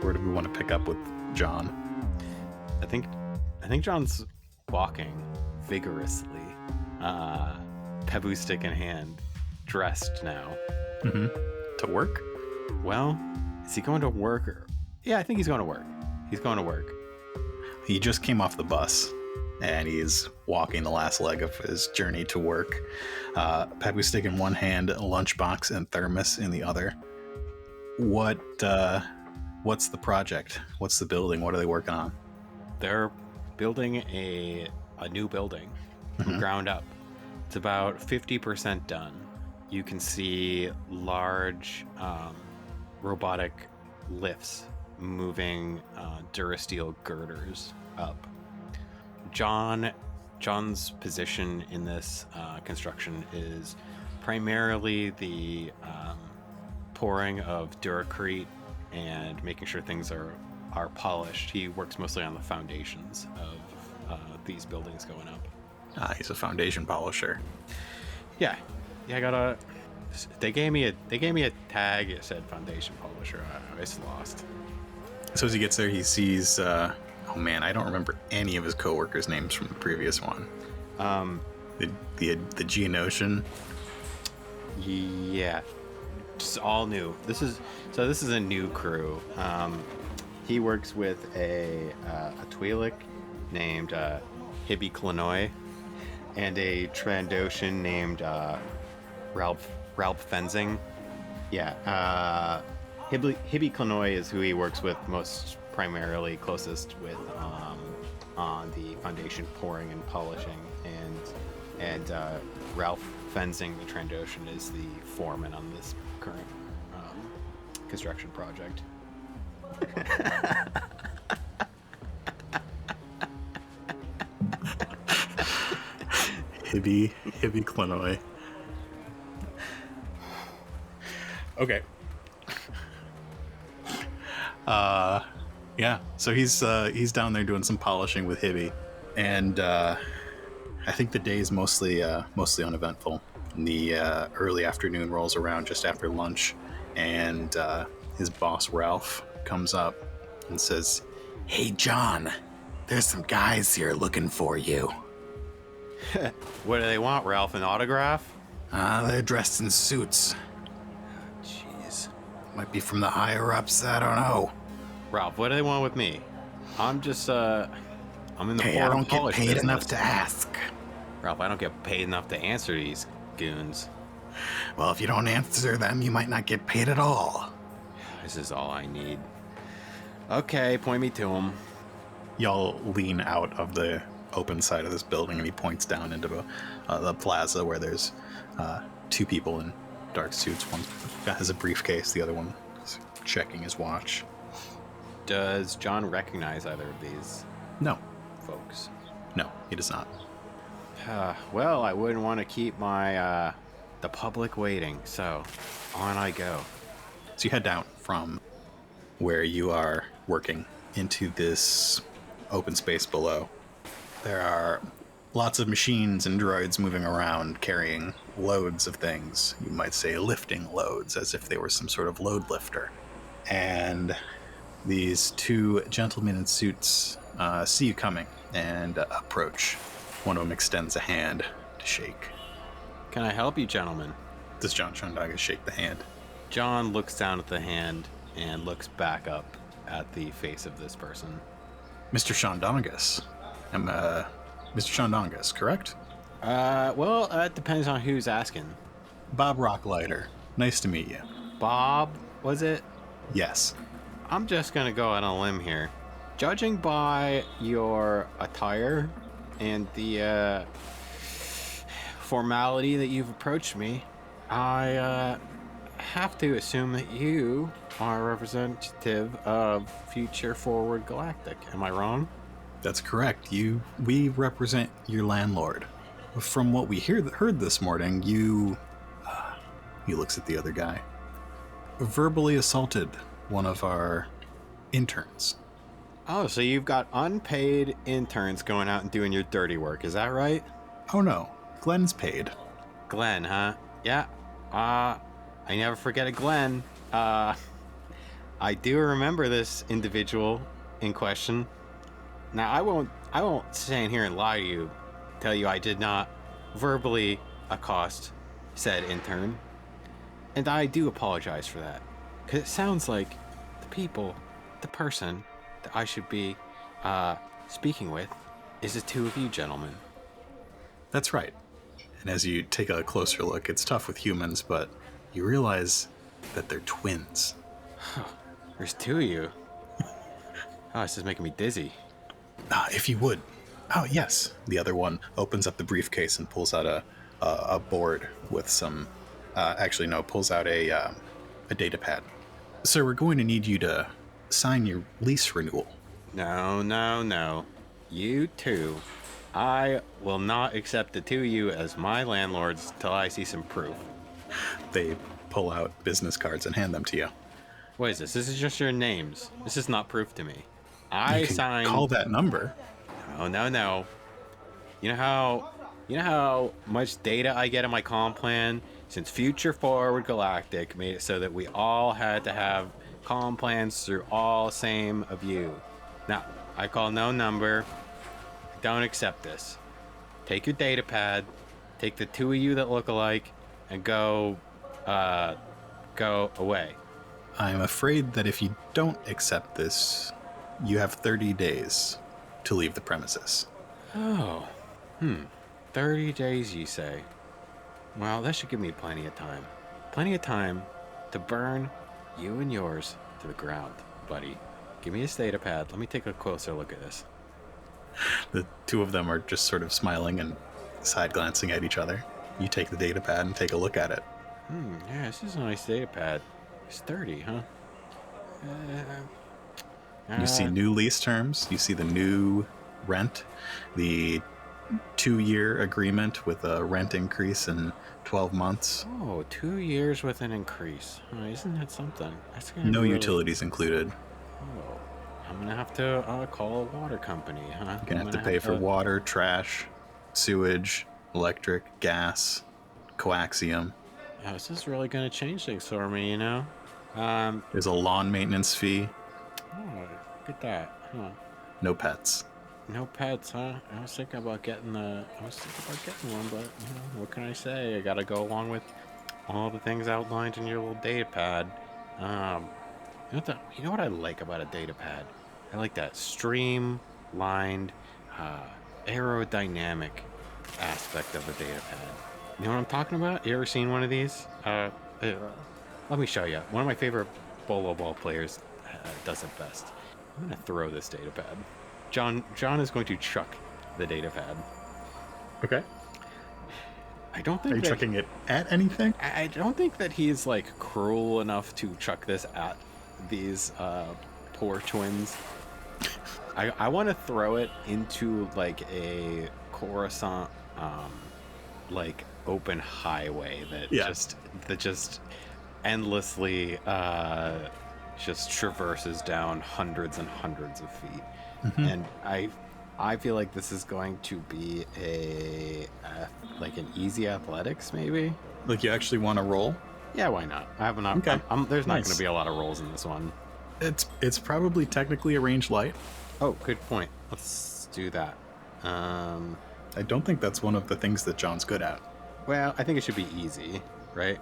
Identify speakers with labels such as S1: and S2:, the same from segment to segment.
S1: where do we want to pick up with John?
S2: I think John's walking vigorously, pebble stick in hand, dressed now.
S1: To work?
S2: Well, is he going to work? Yeah, I think he's going to work. He's going to work.
S1: He just came off the bus, and he's walking the last leg of his journey to work. Pebble stick in one hand, a lunchbox and thermos in the other. What's the project? What's the building? What are they working on?
S2: They're building a new building from ground up. It's about 50% done. You can see large robotic lifts moving Durasteel girders up. John's position in this construction is primarily the pouring of Duracrete and making sure things are polished. He works mostly on the foundations of these buildings going up.
S1: He's a foundation polisher.
S2: Yeah, I got They gave me a tag. It said foundation polisher. I was lost.
S1: So as he gets there, he sees. Oh man, I don't remember any of his coworkers' names from the previous one. The Geonosian.
S2: Yeah, just all new. This is a new crew. He works with a Twi'lek named Hibby Clanoi and a Trandoshan named Ralph Fenzing. Yeah, Hibby Clanoi is who he works with most primarily, closest with on the foundation pouring and polishing, and Ralph Fenzing, the Trandoshan, is the foreman on this current construction project.
S1: Hibby Clanoi. Okay. Yeah. So he's down there doing some polishing with Hibby, and I think the day is mostly uneventful. The early afternoon rolls around just after lunch, and his boss Ralph comes up and says, "Hey John, there's some guys here looking for you."
S2: What do they want, Ralph? An autograph?
S1: They're dressed in suits. Jeez. Might be from the higher ups, I don't know.
S2: Ralph, what do they want with me? I'm just, I'm in the
S1: Hey, I don't get paid enough to ask.
S2: Ralph, I don't get paid enough to answer these goons.
S1: Well, if you don't answer them, you might not get paid at all.
S2: This is all I need. Okay, point me to them.
S1: Y'all lean out of the open side of this building, and he points down into the plaza where there's two people in dark suits. One has a briefcase, the other one is checking his watch.
S2: Does John recognize either of these
S1: No.
S2: folks?
S1: No, he does not.
S2: Well, I wouldn't want to keep my the public waiting, so on I go.
S1: So you head down from where you are working into this open space below. There are lots of machines and droids moving around carrying loads of things. You might say lifting loads, as if they were some sort of load lifter. And these two gentlemen in suits see you coming and approach. One of them extends a hand to shake.
S2: Can I help you, gentlemen?
S1: Does John Shondaga shake the hand?
S2: John looks down at the hand and looks back up at the face of this person.
S1: Mr. Shondagas. I'm Mr. Shondagas, correct?
S2: Well, it depends on who's asking.
S1: Bob Rocklighter. Nice to meet you.
S2: Bob, was it?
S1: Yes.
S2: I'm just gonna go on a limb here. Judging by your attire and the formality that you've approached me, I have to assume that you are a representative of Future Forward Galactic. Am I wrong?
S1: That's correct. We represent your landlord. From what we heard this morning, you... he looks at the other guy. Verbally assaulted one of our interns.
S2: Oh, so you've got unpaid interns going out and doing your dirty work, is that right?
S1: Oh no, Glenn's paid.
S2: Glenn, huh? Yeah. I never forget a Glenn. I do remember this individual in question. Now, I won't stand here and lie to you, tell you I did not verbally accost said intern. And I do apologize for that. Because it sounds like the person that I should be speaking with is the two of you gentlemen.
S1: That's right. And as you take a closer look, it's tough with humans, but you realize that they're twins.
S2: There's two of you. Oh, this is making me dizzy.
S1: If you would. Oh, yes. The other one opens up the briefcase and pulls out a board with some... pulls out a data pad. Sir, we're going to need you to sign your lease renewal.
S2: No. You two. I will not accept the two of you as my landlords till I see some proof.
S1: They pull out business cards and hand them to you.
S2: What is this? This is just your names. This is not proof to me.
S1: You can call that number.
S2: No. You know how much data I get in my comm plan? Since Future Forward Galactic made it so that we all had to have comm plans through all same of you. Now, I call no number. Don't accept this. Take your data pad, take the two of you that look alike, and go away.
S1: I'm afraid that if you don't accept this, you have 30 days to leave the premises.
S2: Oh, 30 days, you say? Well, that should give me plenty of time. Plenty of time to burn you and yours to the ground, buddy. Give me a data pad. Let me take a closer look at this.
S1: The two of them are just sort of smiling and side glancing at each other. You take the data pad and take a look at it.
S2: Yeah, this is a nice data pad. It's 30, huh?
S1: You see new lease terms. You see the new rent, the 2-year agreement with a rent increase in 12 months.
S2: Oh, 2 years with an increase. Isn't that something? That's gonna
S1: No
S2: really...
S1: utilities included.
S2: Oh, I'm gonna have to call a water company, huh?
S1: You're gonna have to pay for water, trash, sewage, electric, gas, coaxium.
S2: Oh, this is really gonna change things for me, you know?
S1: There's a lawn maintenance fee.
S2: Oh, look at that, huh?
S1: No pets.
S2: No pets, huh? I was thinking about getting one, but what can I say? I gotta go along with all the things outlined in your little data pad. You know what I like about a data pad? I like that streamlined, aerodynamic aspect of a data pad. You know what I'm talking about? You ever seen one of these? Let me show you. One of my favorite bolo ball players does it best. I'm gonna throw this data pad. John is going to chuck the data pad.
S1: Okay.
S2: I don't think
S1: Are you chucking it at anything?
S2: I don't think that he's like cruel enough to chuck this at these poor twins. I want to throw it into like a Coruscant like open highway that just endlessly just traverses down hundreds and hundreds of feet. And I feel like this is going to be like an easy athletics, maybe.
S1: Like you actually want to roll?
S2: Yeah, why not? I have an
S1: Okay.
S2: There's not
S1: Nice.
S2: going to be a lot of rolls in this one.
S1: It's probably technically a ranged light.
S2: Oh, good point. Let's do that.
S1: I don't think that's one of the things that John's good at.
S2: Well, I think it should be easy, right?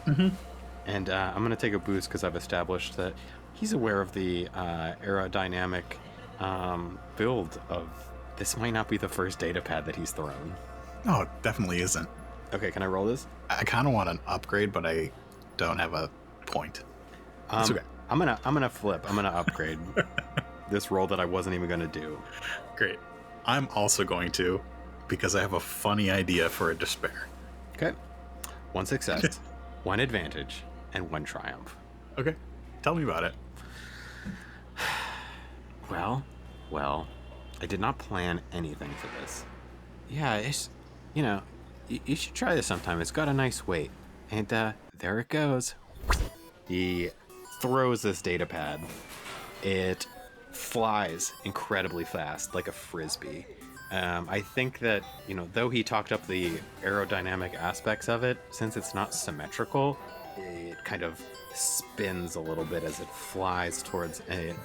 S2: And I'm going to take a boost because I've established that he's aware of the aerodynamic build of... This might not be the first data pad that he's thrown.
S1: Oh, it definitely isn't.
S2: Okay, can I roll this?
S1: I kind of want an upgrade, but I don't have a point. It's okay.
S2: I'm gonna flip. I'm gonna upgrade this roll that I wasn't even gonna do.
S1: Great. I'm also going to, because I have a funny idea for a despair.
S2: Okay. 1 success, 1 advantage, and 1 triumph.
S1: Okay. Tell me about it.
S2: Well, I did not plan anything for this. Yeah, it's, you should try this sometime. It's got a nice weight. And there it goes. He throws this data pad. It flies incredibly fast, like a frisbee. I think that, though he talked up the aerodynamic aspects of it, since it's not symmetrical, it kind of spins a little bit as it flies towards an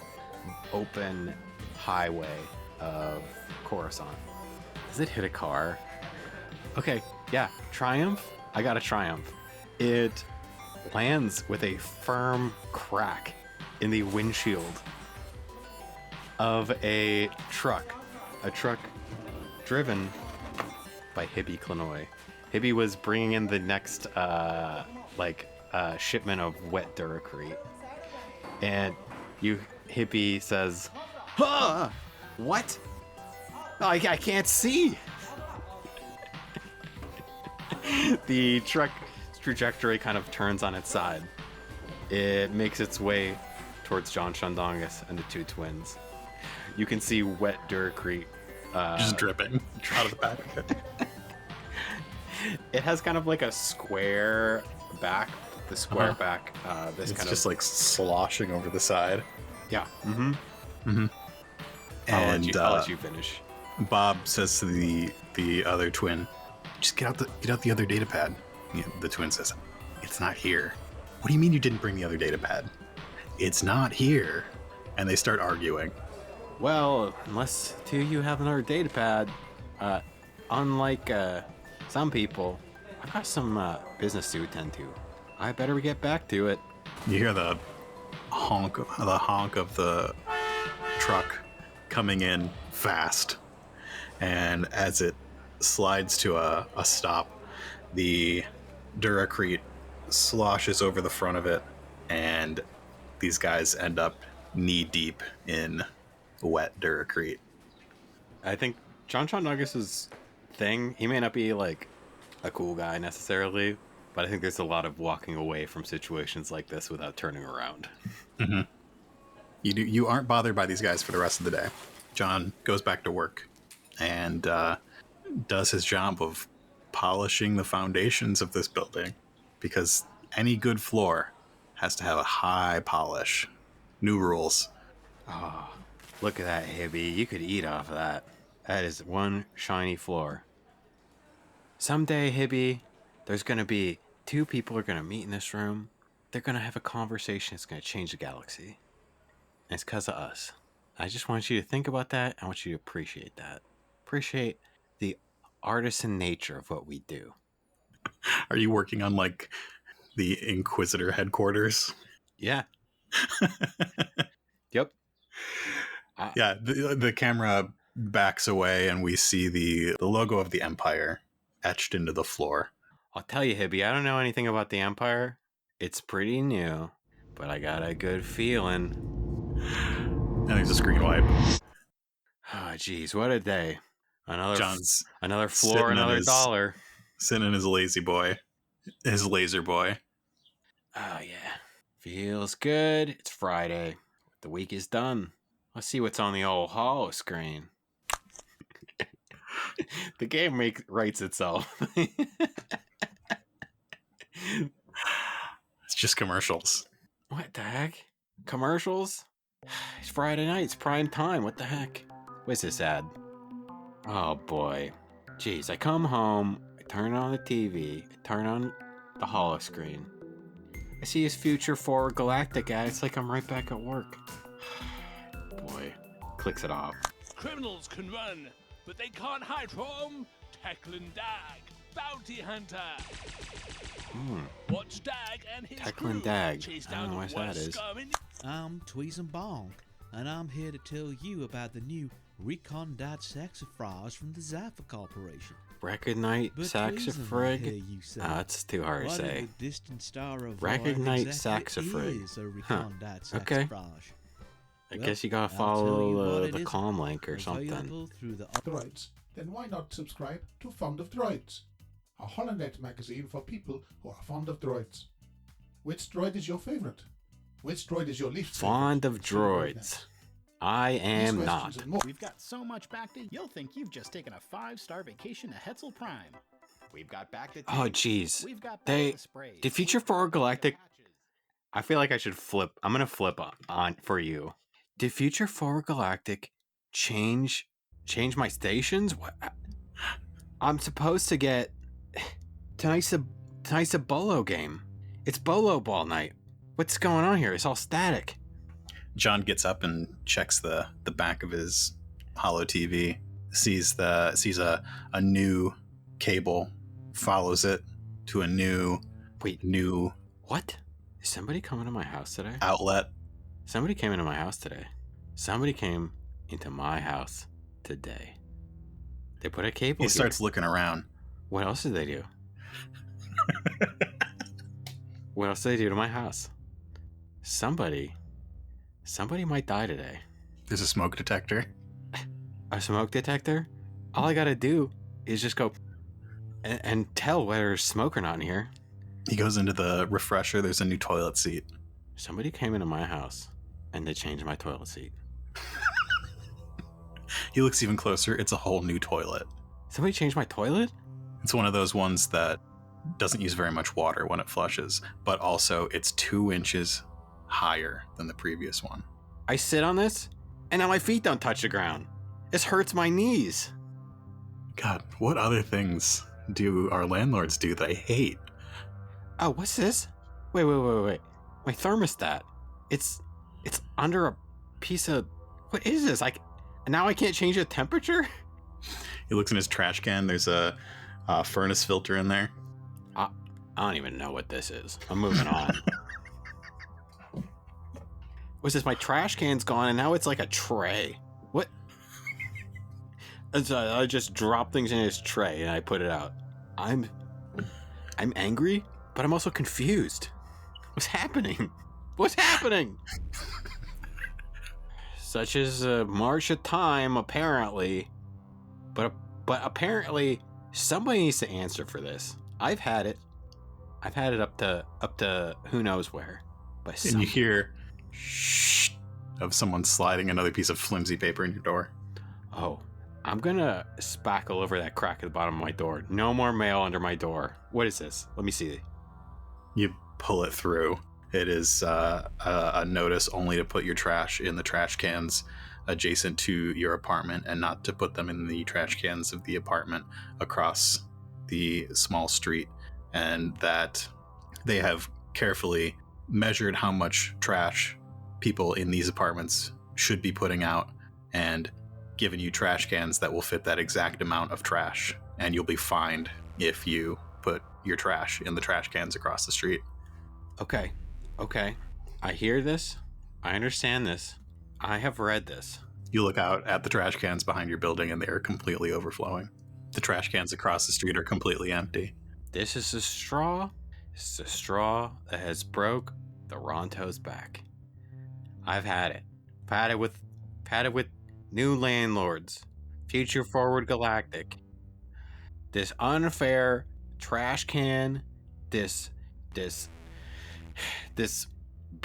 S2: open highway of Coruscant. Does it hit a car? Okay, yeah, Triumph. I got a Triumph. It lands with a firm crack in the windshield of a truck driven by Hibby Clenoy. Hibby was bringing in the next shipment of wet Duracrete, and Hibby says, "Huh? What? I can't see." The truck's trajectory kind of turns on its side. It makes its way towards John Shundongus and the two twins. You can see wet Duracrete
S1: just dripping out of the back of it.
S2: It has kind of like a square back. The square back.
S1: It's just like sloshing over the side.
S2: Yeah.
S1: And
S2: I'll let you finish.
S1: Bob says to the other twin, "Just get out the other data pad." The twin says, "It's not here." "What do you mean you didn't bring the other data pad?" "It's not here." And they start arguing.
S2: Well, unless two of you have another data pad, unlike some people, I've got some business to attend to. I better get back to it.
S1: You hear the honk of the truck coming in fast, and as it slides to a stop, the Duracrete sloshes over the front of it, and these guys end up knee deep in wet Duracrete.
S2: I think John Nuggis's thing, he may not be like a cool guy necessarily, but I think there's a lot of walking away from situations like this without turning around.
S1: Mm-hmm. You aren't bothered by these guys for the rest of the day. John goes back to work and does his job of polishing the foundations of this building, because any good floor has to have a high polish. New rules.
S2: Oh, look at that, Hibby. You could eat off of that. That is one shiny floor. Someday, Hibby, there's going to be two people are going to meet in this room. They're going to have a conversation that's going to change the galaxy. And it's because of us. I just want you to think about that. I want you to appreciate that. Appreciate the artisan nature of what we do.
S1: Are you working on like the Inquisitor headquarters?
S2: Yeah. Yep.
S1: Yeah, the camera backs away and we see the logo of the Empire etched into the floor.
S2: I'll tell you, Hibby, I don't know anything about the Empire. It's pretty new, but I got a good feeling.
S1: And there's a screen wipe.
S2: Oh, geez, what a day.
S1: John's
S2: another floor, another dollar.
S1: Sitting in his laser boy.
S2: Oh, yeah. Feels good. It's Friday. The week is done. Let's see what's on the old holo screen. The game writes itself.
S1: It's just commercials.
S2: What the heck? Commercials? It's Friday night. It's prime time. What the heck? What's this ad? Oh, boy. Jeez, I come home, I turn on the TV, I turn on the holo screen. I see his Future Forward Galactic ad. It's like I'm right back at work. Boy. Clicks it off.
S3: Criminals can run, but they can't hide from Teclan Dag, bounty hunter. Watch Dag and his
S2: Teclan
S3: crew
S2: Dag.
S3: chase
S2: I
S3: down
S2: don't know
S3: the
S2: what that
S3: worst
S2: is.
S3: scum in
S4: I'm Tweezem Bonk, and I'm here to tell you about the new Recondite saxifrage from the Zaffa Corporation.
S2: Recognize
S4: But
S2: saxifrig?
S4: Tweezem, I hear you say.
S2: That's too hard to
S4: What
S2: say.
S4: of the distant star of
S2: Recognize
S4: exactly
S2: saxifrig.
S4: is a Recondite
S2: Okay.
S4: saxifrage?
S2: I
S4: Well,
S2: guess you gotta
S4: I'll tell you
S2: follow
S4: what it
S2: the
S4: is.
S2: comm link or something.
S4: Available through the
S5: droids, then why not subscribe to Fond of Droids, a Holonet magazine for people who are fond of droids. Which droid is your favourite? Which droid is your least
S2: Fond
S5: favourite?
S2: of droids. I am
S5: These
S2: not.
S5: questions and more.
S6: We've got so much back to you'll think you've just taken a 5-star vacation to Hetzel Prime. We've got back to
S2: Oh, jeez.
S6: We've got
S2: They
S6: back to sprays.
S2: did Future Forward Galactic. I feel like I should flip. I'm gonna flip on for you. Did Future Forward Galactic change my stations? What? I'm supposed to get tonight's a bolo game, It's Bolo Ball night. What's going on here? It's all static.
S1: John gets up and checks the back of his hollow TV, sees a new cable, follows it to a new
S2: What? Is somebody coming to my house today?
S1: outlet.
S2: Somebody came into my house today. Somebody came into my house today. They put a cable
S1: He
S2: here.
S1: starts looking around.
S2: What else did they do? What else did they do to my house? Somebody might die today.
S1: There's a smoke detector.
S2: A smoke detector? All I gotta do is just go and tell whether there's smoke or not in here.
S1: He goes into the refresher. There's a new toilet seat.
S2: Somebody came into my house and they changed my toilet seat.
S1: He looks even closer. It's a whole new toilet.
S2: Somebody changed my toilet?
S1: It's one of those ones that doesn't use very much water when it flushes, but also it's 2 inches higher than the previous one.
S2: I sit on this and now my feet don't touch the ground. This hurts my knees.
S1: God, what other things do our landlords do that I hate?
S2: Oh, what's this? Wait. My thermostat. It's under a piece of... What is this? Now I can't change the temperature?
S1: He looks in his trash can. There's a furnace filter in there.
S2: I don't even know what this is. I'm moving on. What's this? My trash can's gone and now it's like a tray. What? I just drop things in his tray and I put it out. I'm angry, but I'm also confused. What's happening? What's happening? Such is a march of time, apparently. But apparently somebody needs to answer for this. I've had it up to who knows where. But
S1: And you hear shh of someone sliding another piece of flimsy paper in your door.
S2: Oh, I'm gonna spackle over that crack at the bottom of my door. No more mail under my door. What is this? Let me see.
S1: You pull it through. It is a notice only to put your trash in the trash cans adjacent to your apartment and not to put them in the trash cans of the apartment across the small street. And that they have carefully measured how much trash people in these apartments should be putting out and given you trash cans that will fit that exact amount of trash. And you'll be fined if you put your trash in the trash cans across the street.
S2: Okay. I hear this. I understand this. I have read this.
S1: You look out at the trash cans behind your building and they are completely overflowing. The trash cans across the street are completely empty.
S2: This is a straw. This is a straw that has broke the Ronto's back. I've had it. I've had it with new landlords. Future Forward Galactic. This unfair trash can. This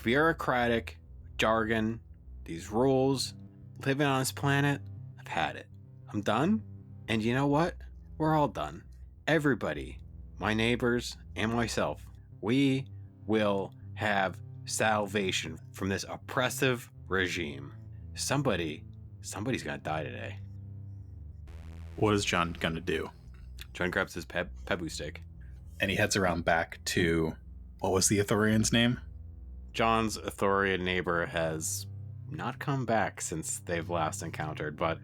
S2: bureaucratic jargon. These rules. Living on this planet. I've had it. I'm done. And you know what? We're all done. Everybody. My neighbors and myself. We will have salvation from this oppressive regime. Somebody's gonna die today.
S1: What is John gonna do?
S2: John grabs his pebu stick.
S1: And he heads around back to, what was the Ithorian's name?
S2: John's Ithorian neighbor has not come back since they've last encountered, but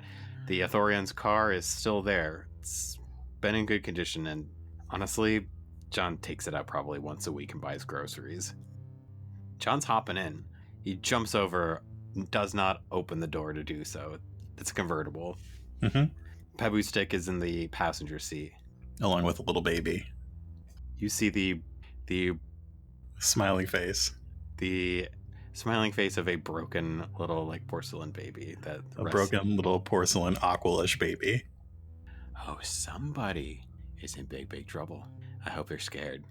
S2: the Ithorian's car is still there. It's been in good condition, and honestly, John takes it out probably once a week and buys groceries. John's hopping in. He jumps over, does not open the door to do so. It's convertible.
S1: Mm-hmm.
S2: Pebu stick is in the passenger seat.
S1: Along with a little baby.
S2: You see the
S1: Smiling face.
S2: the smiling face of a broken little like porcelain baby that
S1: A
S2: rests-
S1: broken little porcelain aqualish baby.
S2: Oh, somebody is in big trouble. I hope they're scared,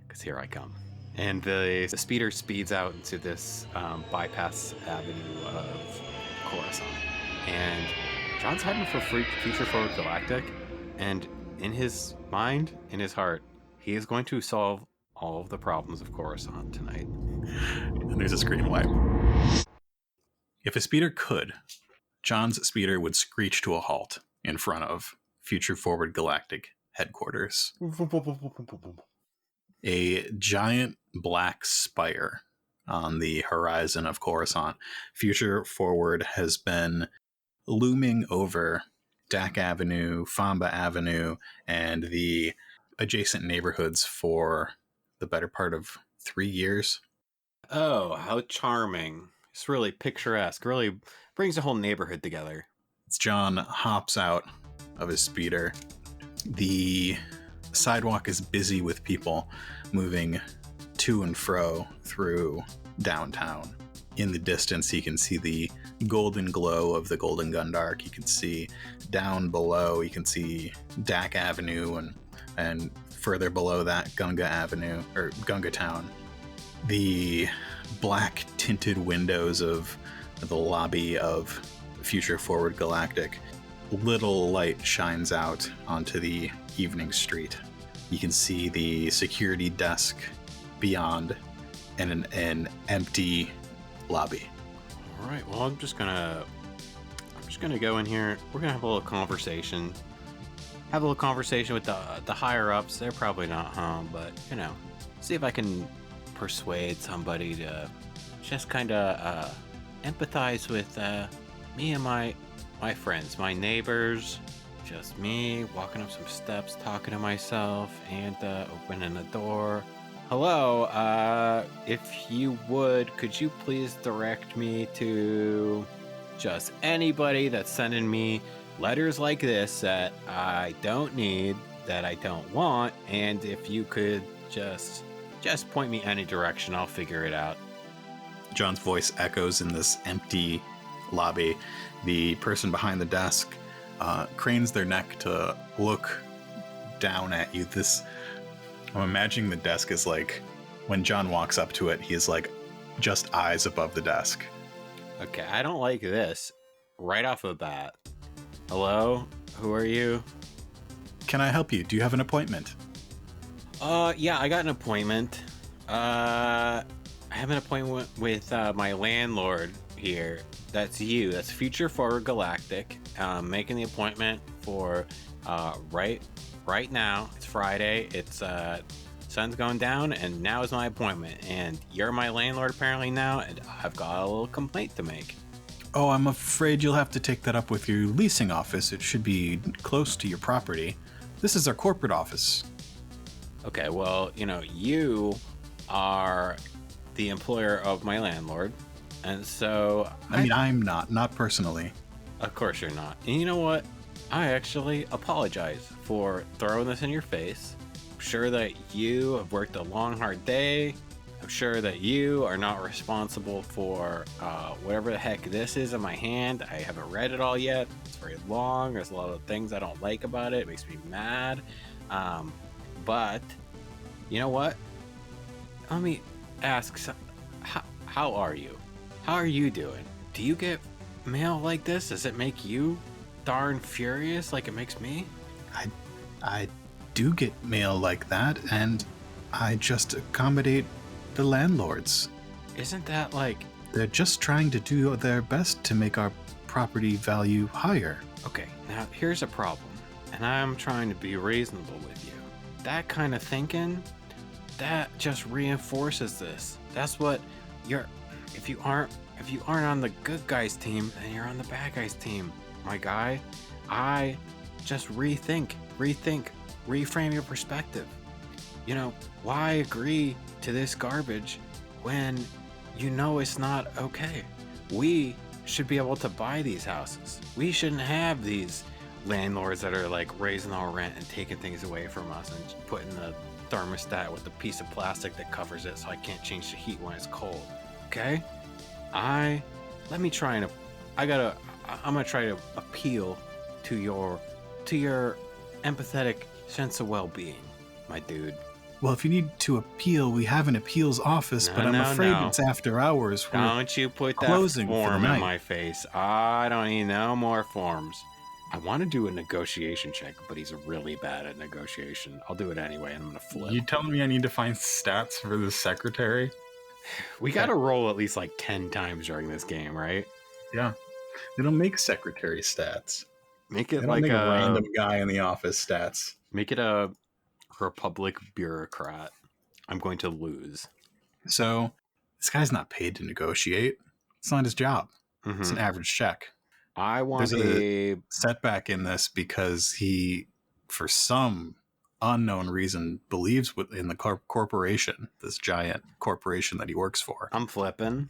S2: because here I come. And the speeder speeds out into this bypass avenue of Coruscant. And John's heading for Future Forward Galactic. And in his mind, in his heart, he is going to solve all of the problems of Coruscant tonight.
S1: And there's a screen wipe. If a speeder could, John's speeder would screech to a halt in front of Future Forward Galactic headquarters. a giant black spire on the horizon of Coruscant. Future Forward has been looming over Dak Avenue, Famba Avenue, and the adjacent neighborhoods for the better part of 3 years.
S2: Oh, how charming. It's really picturesque. Really brings the whole neighborhood together.
S1: As John hops out of his speeder, the sidewalk is busy with people moving to and fro through downtown. In the distance, he can see the golden glow of the Golden Gundark. You can see down below, you can see Dak Avenue, and further below that, Gunga Avenue, or Gunga Town. The black tinted windows of the lobby of Future Forward Galactic, little light shines out onto the evening street. You can see the security desk beyond and an empty lobby.
S2: All right. Well, I'm just gonna go in here. We're gonna have a little conversation. Have a little conversation with the higher ups. They're probably not home, but see if I can persuade somebody to just kind of empathize with me and my friends, my neighbors. Just me walking up some steps, talking to myself, and opening the door. Hello, if you would, could you please direct me to just anybody that's sending me letters like this that I don't need, that I don't want, and if you could just point me any direction, I'll figure it out.
S1: John's voice echoes in this empty lobby. The person behind the desk cranes their neck to look down at you. I'm imagining the desk is like, when John walks up to it, he's like just eyes above the desk.
S2: Okay, I don't like this right off the bat. Hello, who are you?
S1: Can I help you? Do you have an appointment?
S2: Yeah, I got an appointment. I have an appointment with my landlord here. That's you. That's Future Forward Galactic. Making the appointment for right now. It's Friday. It's sun's going down, and now is my appointment. And you're my landlord apparently now, and I've got a little complaint to make.
S1: Oh, I'm afraid you'll have to take that up with your leasing office. It should be close to your property. This is our corporate office.
S2: Okay, well, you are the employer of my landlord, and so
S1: I'm not personally.
S2: Of course you're not. And you know what? I actually apologize for throwing this in your face. I'm sure that you have worked a long, hard day. I'm sure that you are not responsible for whatever the heck this is in my hand. I haven't read it all yet. It's very long. There's a lot of things I don't like about it. It makes me mad. But you know what? Let me ask, how are you? How are you doing? Do you get mail like this? Does it make you darn furious like it makes me?
S1: I do get mail like that, and I just accommodate the landlords.
S2: Isn't that like...
S1: They're just trying to do their best to make our property value higher.
S2: Okay, now here's a problem, and I'm trying to be reasonable with you. That kind of thinking, that just reinforces this. That's what you're... If you aren't on the good guys team, then you're on the bad guys team. My guy, I just reframe your perspective. Why agree to this garbage when it's not okay? We should be able to buy these houses. We shouldn't have these landlords that are like raising our rent and taking things away from us and putting the thermostat with a piece of plastic that covers it so I can't change the heat when it's cold. Okay? I'm gonna try to appeal to your empathetic sense of well-being, my dude.
S1: Well, if you need to appeal, we have an appeals office, but I'm afraid it's after hours.
S2: Don't you put that form in my face. I don't need no more forms. I want to do a negotiation check, but he's really bad at negotiation. I'll do it anyway, and I'm gonna flip.
S1: You telling me I need to find stats for the secretary?
S2: We gotta roll at least like 10 times during this game, right?
S1: Yeah. They don't make secretary stats.
S2: Make it
S1: they don't
S2: like
S1: make
S2: a
S1: random guy in the office stats.
S2: Make it a Republic bureaucrat. I'm going to lose.
S1: So this guy's not paid to negotiate. It's not his job. It's an average check.
S2: I want
S1: There's a setback in this because he, for some unknown reason, believes in the corporation, this giant corporation that he works for.
S2: I'm flipping.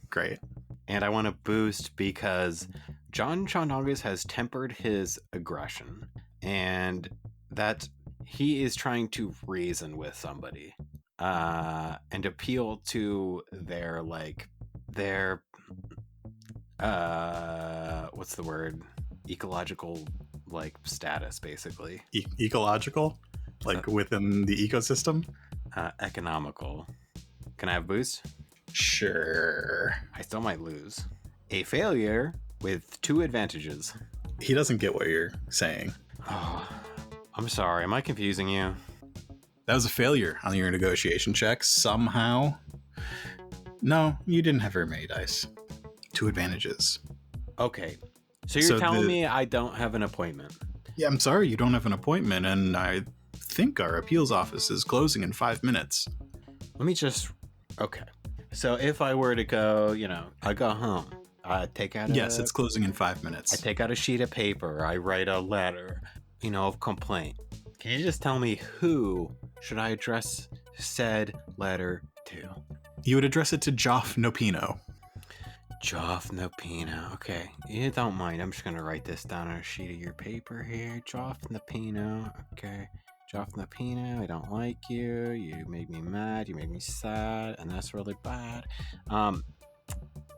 S1: Great.
S2: And I want to boost because John Chondagas has tempered his aggression, and that he is trying to reason with somebody and appeal to their what's the word, ecological status, basically.
S1: Ecological, within the ecosystem.
S2: Economical. Can I have boost?
S1: Sure.
S2: I still might lose. A failure with 2 advantages.
S1: He doesn't get what you're saying.
S2: Oh, I'm sorry. Am I confusing you?
S1: That was a failure on your negotiation check somehow. No, you didn't have very many dice. 2 advantages.
S2: Okay. So you're telling me I don't have an appointment?
S1: Yeah, I'm sorry you don't have an appointment, and I think our appeals office is closing in 5 minutes.
S2: Let me just... Okay. So if I were to go, I go home. I take out
S1: Yes, it's closing in 5 minutes.
S2: I take out a sheet of paper. I write a letter, of complaint. Can you just tell me who should I address said letter to?
S1: You would address it to Joff Nopino.
S2: Joff Nopino. Okay. You don't mind. I'm just going to write this down on a sheet of your paper here. Joff Nopino. Okay. Joff Nopino, I don't like you. You made me mad. You made me sad. And that's really bad.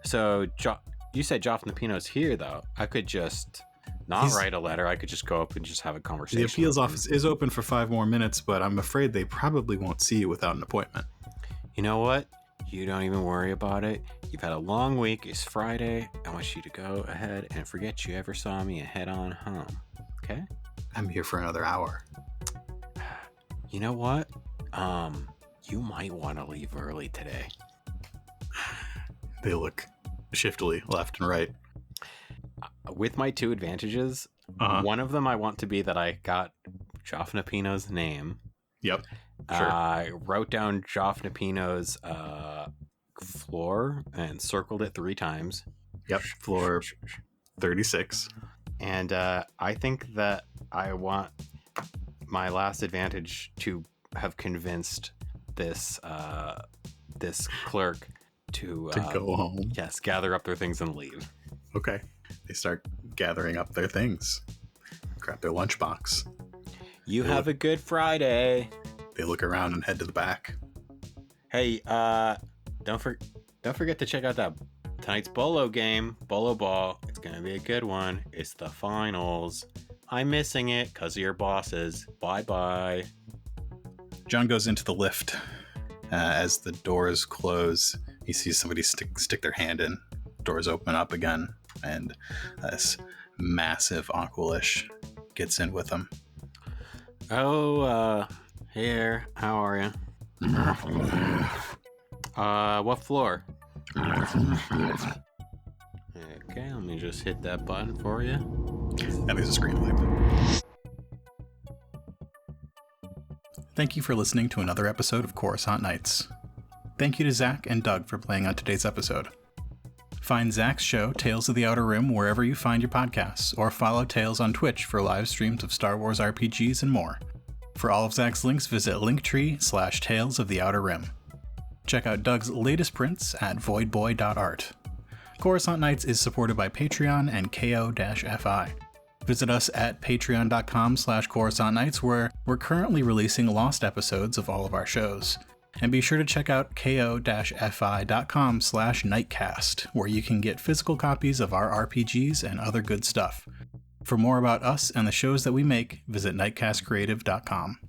S2: So you said Joff Nopino's here, though. I could just not write a letter. I could just go up and just have a conversation.
S1: The appeals office is open for 5 more minutes, but I'm afraid they probably won't see you without an appointment.
S2: You know what? You don't even worry about it. You've had a long week. It's Friday. I want you to go ahead and forget you ever saw me and head on home. Okay?
S1: I'm here for another hour.
S2: You know what? You might want to leave early today.
S1: They look shiftily left and right.
S2: With my 2 advantages, one of them I want to be that I got Joff Nopino's name.
S1: Yep. Sure.
S2: I wrote down Joff Nopino's floor and circled it 3 times.
S1: Yep. Floor 36.
S2: And I think that I want my last advantage to have convinced this clerk to
S1: go home.
S2: Yes, gather up their things and leave.
S1: Okay. They start gathering up their things. Grab their lunchbox.
S2: You have a good Friday.
S1: They look around and head to the back.
S2: Hey, don't forget to check out that tonight's Bolo game, Bolo Ball. It's gonna be a good one. It's the finals. I'm missing it because of your bosses. Bye-bye.
S1: John goes into the lift. As the doors close, he sees somebody stick their hand in. Doors open up again, and this massive Aqualish gets in with him.
S2: Oh, here. How are you? What floor? Okay, let me just hit that button for you.
S1: And there's a screen wipe. Thank you for listening to another episode of Coruscant Nights. Thank you to Zach and Doug for playing on today's episode. Find Zach's show, Tales of the Outer Rim, wherever you find your podcasts, or follow Tales on Twitch for live streams of Star Wars RPGs and more. For all of Zach's links, visit linktree/Tales of the Outer Rim. Check out Doug's latest prints at voidboy.art. Coruscant Nights is supported by Patreon and KO-FI. Visit us at patreon.com/Coruscant Nights, where we're currently releasing lost episodes of all of our shows. And be sure to check out ko-fi.com/nightcast, where you can get physical copies of our RPGs and other good stuff. For more about us and the shows that we make, visit nightcastcreative.com.